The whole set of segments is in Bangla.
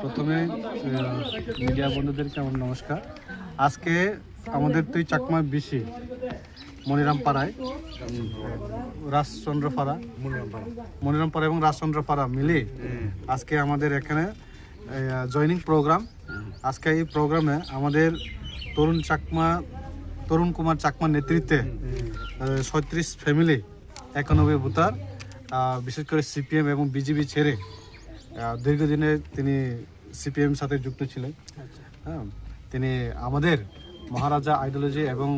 প্রথমে মিডিয়া বন্ধুদেরকে আমার নমস্কার। আজকে আমাদের তুই চাকমা বিশি মনিরামপাড়ায় রাজচন্দ্রপাড়া এবং রাজচন্দ্রপাড়া মিলে আজকে আমাদের এখানে জয়নিং প্রোগ্রাম। আজকে এই প্রোগ্রামে আমাদের তরুণ কুমার চাকমার নেতৃত্বে ৩৬ ফ্যামিলি ৯১ ভোটার, বিশেষ করে সিপিএম এবং বিজেপি ছেড়ে দীর্ঘদিনে তিনি সিপিএম সাথে যুক্ত ছিলেন। হ্যাঁ, তিনি আমাদের মহারাজা আইডিওলজি এবং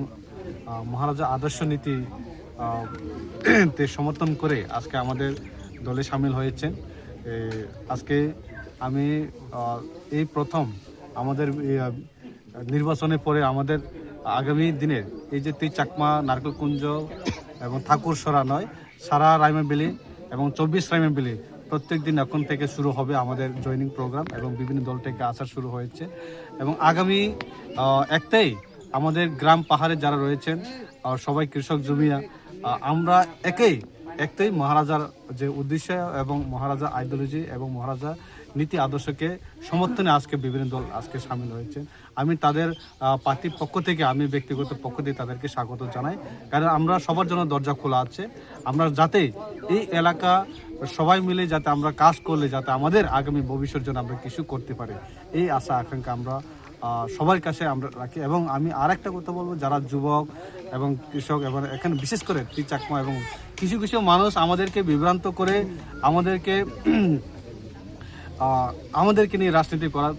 মহারাজা আদর্শ নীতি তে সমর্থন করে আজকে আমাদের দলে সামিল হয়েছেন। আজকে আমি এই প্রথম আমাদের নির্বাচনের পরে আমাদের আগামী দিনের এই যে তুই চাকমা নারকেলকুঞ্জ এবং ঠাকুরসরা নয়, সারা রাইমাবিলি এবং ২৪ রাইমাবিলি প্রত্যেক দিন এখন থেকে শুরু হবে আমাদের জয়নিং প্রোগ্রাম এবং বিভিন্ন দল থেকে আসা শুরু হয়েছে। এবং আগামী একটাই আমাদের গ্রাম পাহাড়ে যারা রয়েছেন সবাই কৃষক জমিয়া, আমরা একটাই মহারাজার যে উদ্দেশ্য এবং মহারাজা আইডিওলজি এবং মহারাজা নীতি আদর্শকে সমর্থনে আজকে বিভিন্ন দল আজকে সামিল হয়েছে। আমি তাদের পার্টির পক্ষ থেকে, আমি ব্যক্তিগত পক্ষ থেকে তাদেরকে স্বাগত জানাই, কারণ আমরা সবার জন্য দরজা খোলা আছে। আমরা যাতে এই এলাকা সবাই মিলে যাতে আমরা কাজ করলে যাতে আমাদের আগামী ভবিষ্যতের জন্য আমরা কিছু করতে পারি, এই আশা আকাঙ্ক্ষা আমরা সবার কাছে আমরা রাখি। এবং আমি আর একটা কথা বলবো, যারা যুবক এবং কৃষক এবং এখানে বিশেষ করে তুই চাকমা এবং কিছু কিছু মানুষ আমাদেরকে বিভ্রান্ত করে আমাদেরকে নিয়ে রাজনীতি করার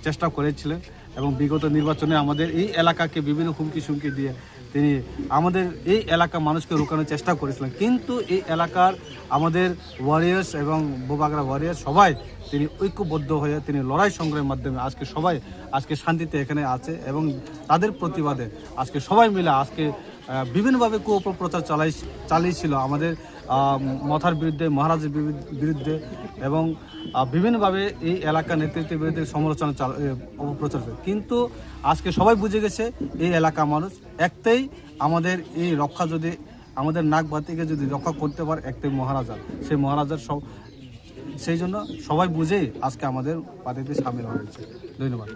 চেষ্টা করেছিলেন এবং বিগত নির্বাচনে আমাদের এই এলাকাকে বিভিন্ন হুমকি দিয়ে তিনি আমাদের এই এলাকার মানুষকে রোকানোর চেষ্টা করেছিলেন। কিন্তু এই এলাকার আমাদের ওয়ারিয়ার্স এবং বোবাগড়া ওয়ারিয়ার্স সবাই তিনি ঐক্যবদ্ধ হয়ে তিনি লড়াই সংগ্রামের মাধ্যমে আজকে শান্তিতে এখানে আছে এবং তাদের প্রতিবাদে আজকে সবাই মিলে আজকে বিভিন্নভাবে কুঅপপ্রচার চালিয়েছিল আমাদের মথার বিরুদ্ধে, মহারাজের বিরুদ্ধে এবং বিভিন্নভাবে এই এলাকার নেতৃত্বের বিরুদ্ধে সমালোচনা অপপ্রচার। কিন্তু আজকে সবাই বুঝে গেছে এই এলাকা মানুষ একটাই আমাদের এই রক্ষা, যদি আমাদের নাক বাতিকে যদি রক্ষা করতে পারে একটাই মহারাজা, সেই মহারাজার সেই জন্য সবাই বুঝেই আজকে আমাদের পার্টিতে সামিল হয়েছে। ধন্যবাদ।